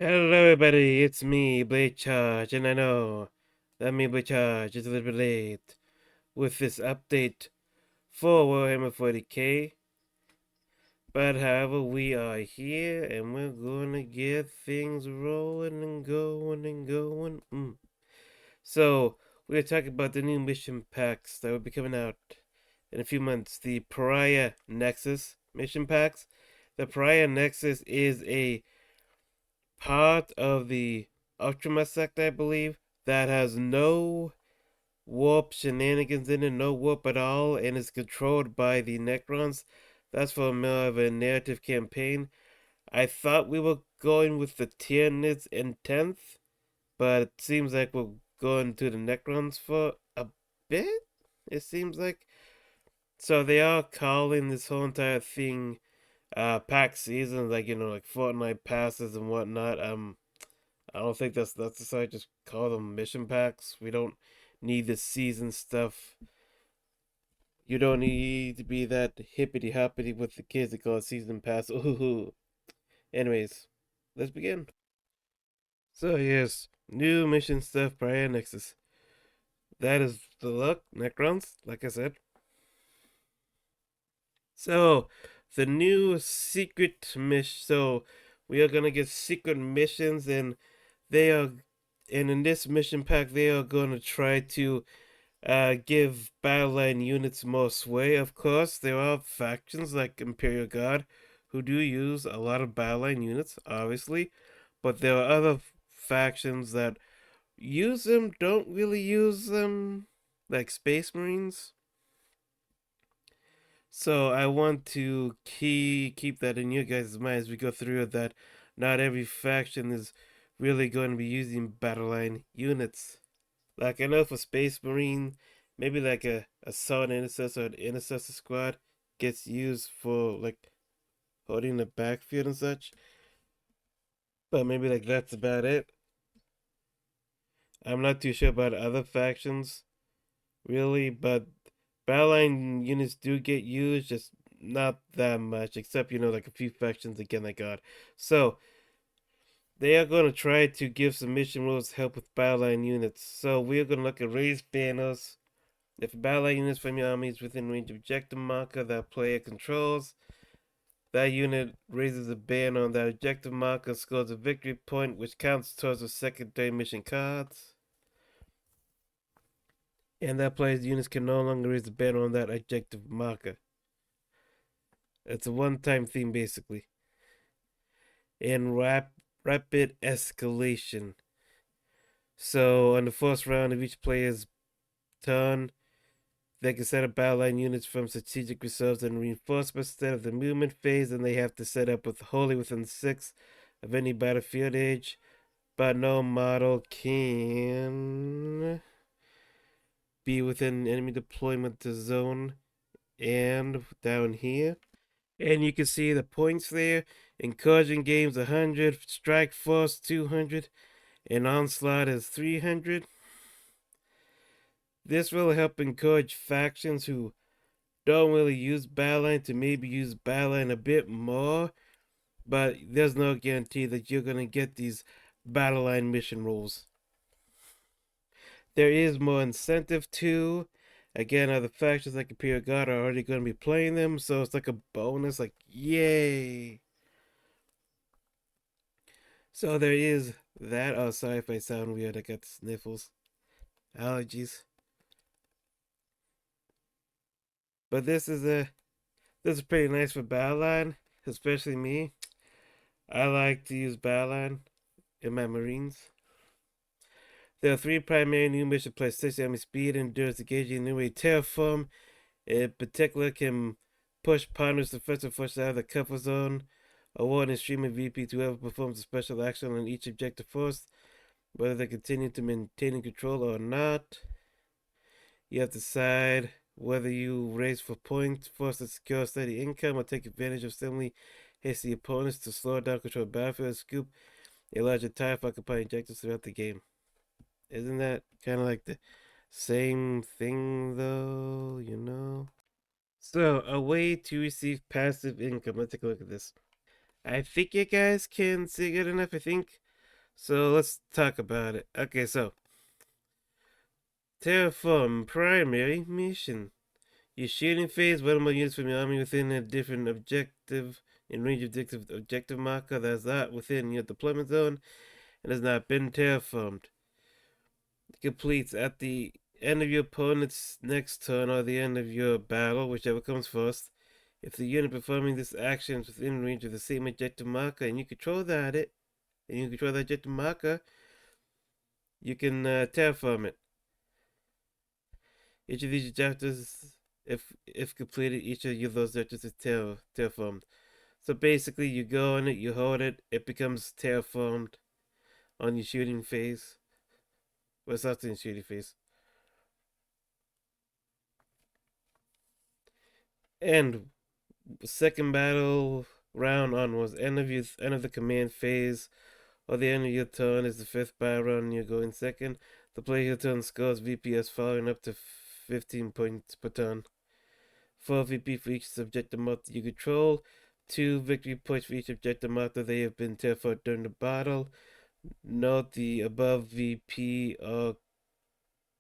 Hello everybody, it's me, Bladecharge, and I know that me, Bladecharge, is a little bit late with this update for Warhammer 40k, but however, we are here and we're gonna get things rolling and going and going. So, we're talking about the new mission packs that will be coming out in a few months, the Pariah Nexus mission packs. The Pariah Nexus is a part of the Ultima sect, I believe, that has no warp shenanigans in it, no warp at all, and is controlled by the Necrons. That's for more of a narrative campaign. I thought we were going with the Tyrannids in 10th, but it seems like we're going to the Necrons for a bit, it seems like. So they are calling this whole entire thing pack seasons, like, like Fortnite passes and whatnot. I don't think that's necessary. Just call them mission packs. We don't need the season stuff. You don't need to be that hippity hoppity with the kids that call it season pass. Ooh. Anyways, let's begin. So yes, new mission stuff. Pariah Nexus. That is the luck Necrons, like I said. So the new secret mission. So we are gonna get secret missions, and they are, and in this mission pack, they are gonna try to give battleline units more sway. Of course, there are factions like Imperial Guard who do use a lot of battleline units, obviously, but there are other factions that use them, don't really use them, like Space Marines. So I want to keep that in your guys' minds as we go through it, that not every faction is really going to be using battleline units. Like I know for Space Marine, maybe like a Assault Intercessor or an Intercessor Squad gets used for like holding the backfield and such. But maybe like that's about it. I'm not too sure about other factions really, but battleline units do get used, just not that much, except like a few factions again I got. So they are going to try to give some mission rules to help with battleline units. So we're going to look at raised banners. If a battleline unit from your army is within range of objective marker that player controls, that unit raises a banner on that objective marker, scores a victory point, which counts towards the secondary mission cards. And that player's units can no longer raise a banner on that objective marker. It's a one-time thing, basically. And rapid escalation. So on the first round of each player's turn, they can set up battleline units from strategic reserves and reinforcements instead of the movement phase, and they have to set up with wholly within 6 of any battlefield age, but no model can be within enemy deployment zone. And down here, and you can see the points there. Encouraging games 100, Strike Force 200, and Onslaught is 300. This will help encourage factions who don't really use Battleline to maybe use Battleline a bit more, but there's no guarantee that you're going to get these Battleline mission rules. There is more incentive too. Again, other factions like Imperial Guard are already going to be playing them, so it's like a bonus, like, yay! So there is that. Oh, sorry if I sound weird. I got sniffles, allergies. But this is pretty nice for Battleline, especially me. I like to use Battleline in my Marines. There are 3 primary new missions: plus 6 enemy speed, endurance, engaging, new way terraform. In particular, can push partners to first and first out of the comfort zone, awarding streaming VP to whoever performs a special action on each objective first, whether they continue to maintain control or not. You have to decide whether you raise for points, force to secure steady income, or take advantage of suddenly hasty opponents to slow down control battlefield, scoop a larger time for occupying objectives throughout the game. Isn't that kind of like the same thing, though? So, a way to receive passive income. Let's take a look at this. I think you guys can see good enough, I think. So let's talk about it. Okay, so Terraform primary mission. Your shooting phase, one more units from your army within a different objective in range of objective marker that's not within your deployment zone and has not been terraformed. It completes at the end of your opponent's next turn or the end of your battle, whichever comes first. If the unit performing this action is within range of the same objective marker and you control that objective marker, you can terraform it. Each of these objectives, if completed, each of those objectives is terraformed. So basically, you go on it, you hold it, it becomes terraformed on your shooting phase. Well, it's not in shooting phase. And second battle round onwards, end of the command phase, or the end of your turn is the fifth battle round, and you're going second. The player your turn scores VPS following up to 15 points per turn. 4 VP for each subjective marker you control. 2 victory points for each objective marker they have been terraformed during the battle. Note the above VP or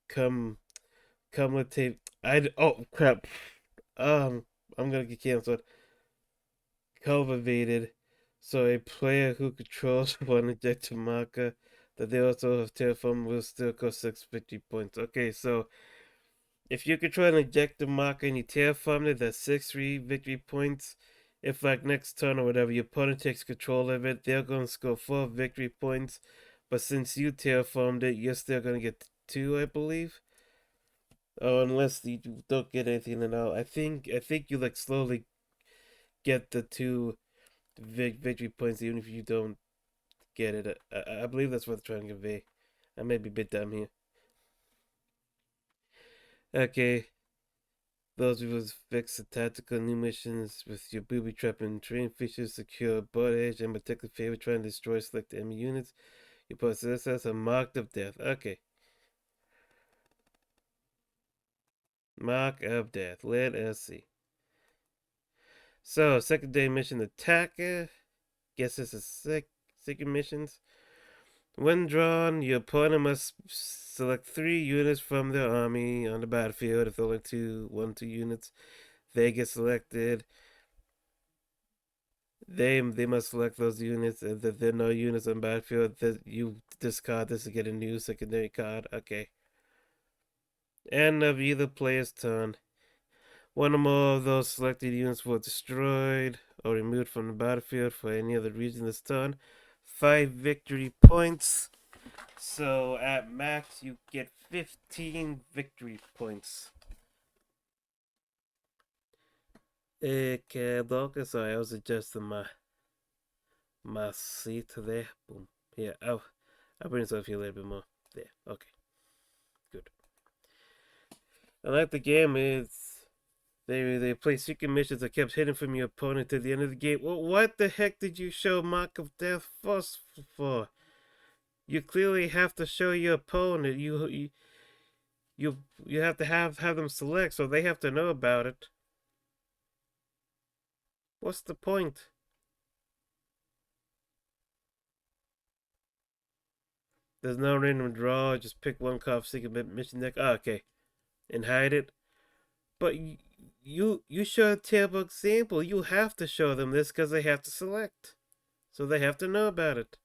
cumulative. Oh crap. I'm gonna get canceled. Cultivated. So a player who controls one objective marker that they also have terraformed will still cost 6 victory points. Okay, so if you control an objective marker and you terraform it, that's 6 victory points. If like next turn or whatever, your opponent takes control of it, they're gonna score 4 victory points. But since you terraformed it, you're still gonna get 2, I believe. Oh, unless you don't get anything at all. I think you like slowly get the 2 victory points even if you don't get it. I believe that's what they're trying to convey. I may be a bit dumb here. Okay, those will fix the tactical new missions with your booby trap and terrain features, secure board edge, and particular favor trying to destroy select enemy units. You possess as a mark of death. Okay. Mark of death. Let us see. So, secondary mission attacker. Guess this is secret missions. When drawn, your opponent must select 3 units from their army on the battlefield. If only 2 units, they get selected. They must select those units, and if there are no units on the battlefield, that you discard this to get a new secondary card. Okay. End of either player's turn. One or more of those selected units were destroyed or removed from the battlefield for any other reason this turn. 5 victory points. So at max, you get 15 victory points. Okay, look, sorry, I was adjusting my seat there. Boom. Yeah, I'll bring this up here a little bit more. There. Okay. Good. I like the game is they play secret missions that kept hidden from your opponent to the end of the game. Well, what the heck did you show Mark of Death first for? You clearly have to show your opponent. You have to have them select, so they have to know about it. What's the point? There's no random draw. Just pick one card for secret mission deck. Oh, okay, and hide it. But you show a terrible example. You have to show them this because they have to select, so they have to know about it.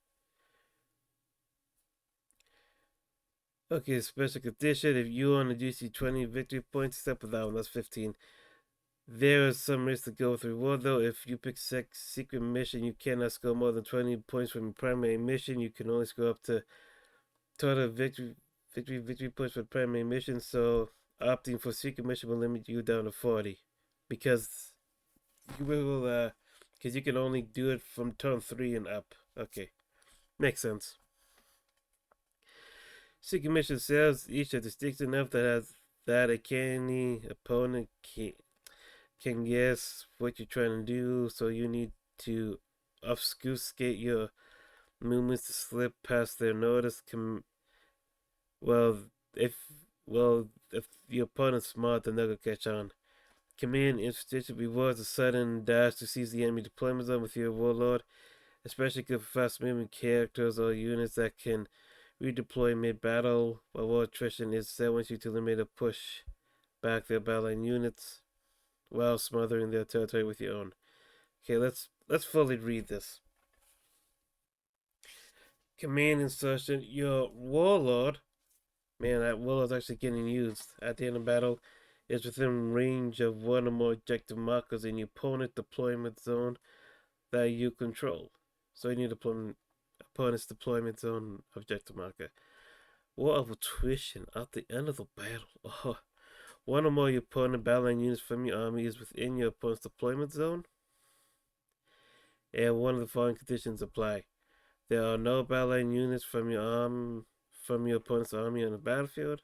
Okay, special condition. If you on the GC 20 victory points, step with that one. That's 15. There is some risk to go with reward though. If you pick secret mission, you cannot score more than 20 points from your primary mission. You can only score up to total victory points for the primary mission. So opting for secret mission will limit you down to 40 because you will because you can only do it from turn 3 and up. Okay, makes sense. Secret mission cells each are distinct enough that a canny opponent can guess what you're trying to do, so you need to obfuscate your movements to slip past their notice. Well, if if your opponent's smart, then they'll catch on. Command interstitial rewards a sudden dash to seize the enemy deployment zone with your warlord. especially good for fast-moving characters or units that can redeploy mid-battle. While war attrition is set once you to limit or push back their battleline units while smothering their territory with your own. Okay, let's fully read this. Command insertion. Your warlord, man, that warlord's actually getting used at the end of battle, is within range of one or more objective markers in your opponent deployment zone that you control. So you need opponent's deployment zone objective marker. War of attrition at the end of the battle. Oh, one or more of your opponent battleline units from your army is within your opponent's deployment zone, and one of the following conditions apply. There are no battleline units from your opponent's army on the battlefield.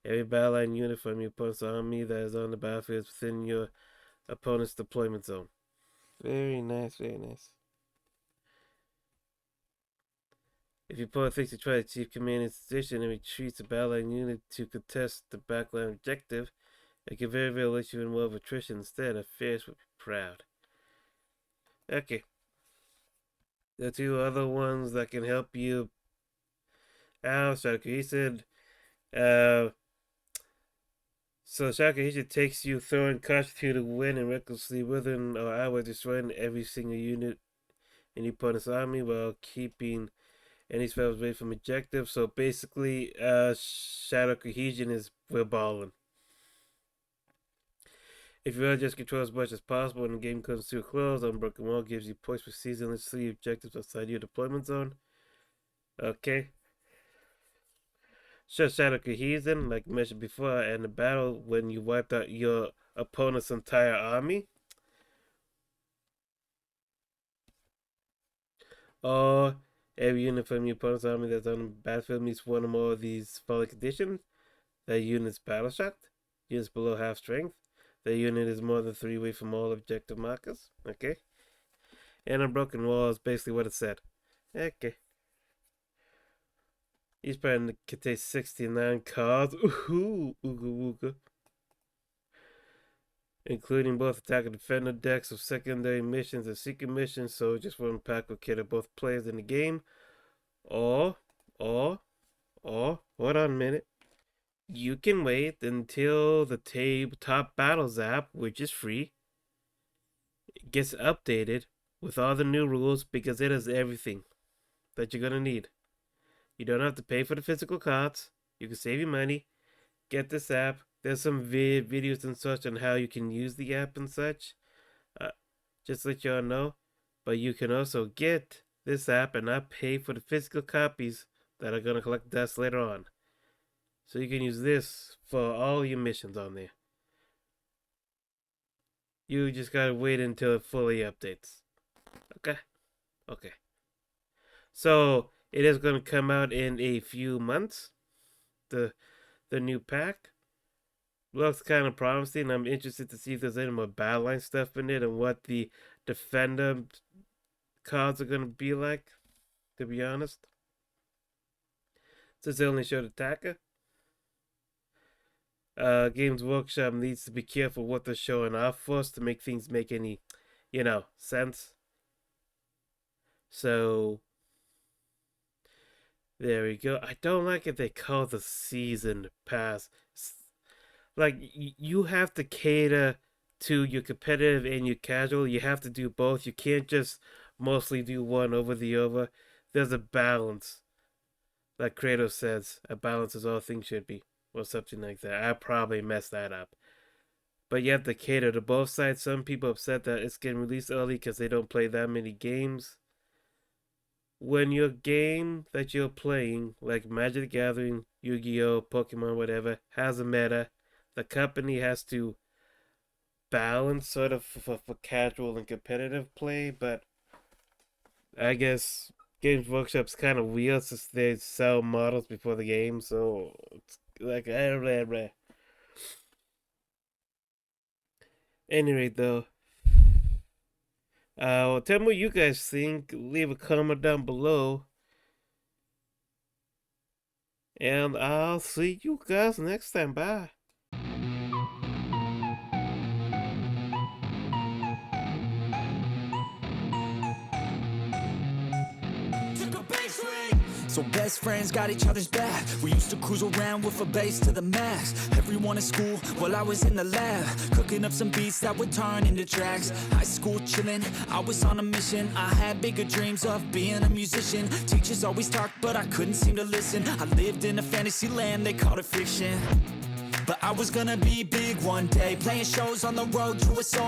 Every battleline unit from your opponent's army that is on the battlefield is within your opponent's deployment zone. Very nice, very nice. If your opponent thinks you try to achieve command in position and retreats a battleline unit to contest the backline objective, it can very well let you in war of attrition instead. Affairs would be proud. Okay. The two other ones that can help you out, Shadow he said, so Shakahisha takes you throwing caution to the wind and recklessly withering or outright destroying every single unit in your opponent's army while keeping any spells away from objective. So basically, Shadow Cohesion is we're balling. If you want to just control as much as possible when the game comes to a close, Unbroken Wall gives you points for seasonlessly objectives outside your deployment zone. Okay. Shadow Cohesion, like mentioned before, and the battle when you wiped out your opponent's entire army. Or every unit from your opponent's army that's on the battlefield meets one or more of these following conditions. That unit's battle shocked. Units below half strength. That unit is more than 3 away from all objective markers. Okay. And Unbroken Wall is basically what it said. Okay. Each player contains 69 cards. Ooh, ooga wooga. Including both attack and defender decks of secondary missions and secret missions, so just one pack will cater both players in the game. Or, hold on a minute. You can wait until the Tabletop Battles app, which is free, gets updated with all the new rules because it has everything that you're gonna need. You don't have to pay for the physical cards. You can save your money. Get this app. There's some videos and such on how you can use the app and such. Just to let y'all know. But you can also get this app and not pay for the physical copies that are going to collect dust later on. So you can use this for all your missions on there. You just gotta wait until it fully updates. Okay. So it is going to come out in a few months. The new pack looks kind of promising. I'm interested to see if there's any more battleline stuff in it and what the defender cards are going to be like, to be honest. Since they only showed attacker. Games Workshop needs to be careful what they're showing off for us to make things make any, sense. So, there we go. I don't like it they call the season pass. Like, you have to cater to your competitive and your casual. You have to do both. You can't just mostly do one over the other. There's a balance. Like Kratos says, a balance is all things should be. Or something like that. I probably messed that up. But you have to cater to both sides. Some people are upset that it's getting released early because they don't play that many games. When your game that you're playing, like Magic the Gathering, Yu-Gi-Oh!, Pokemon, whatever, has a meta, the company has to balance sort of for casual and competitive play, but I guess Games Workshop's kind of weird since they sell models before the game, so it's like, Anyway, though, well, tell me what you guys think. Leave a comment down below. And I'll see you guys next time. Bye. So best friends got each other's back. We used to cruise around with a bass to the max. Everyone in school, while I was in the lab, cooking up some beats that would turn into tracks. High school chillin', I was on a mission. I had bigger dreams of being a musician. Teachers always talked, but I couldn't seem to listen. I lived in a fantasy land, they called it fiction. But I was gonna be big one day, playing shows on the road to a soul.